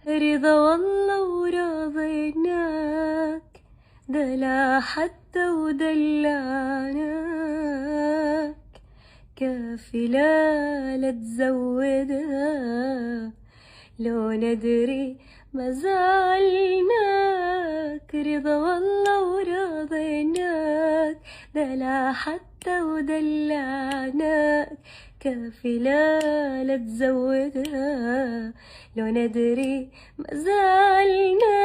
رضا والله ورضيناك، دلع حتى ودلعناك، كافي لا تزودها لو ندري ما زعلناك. رضا والله ورضيناك، دلع حتى ودلعناك، كافي لا تزودها لو ندري ما زعلناك.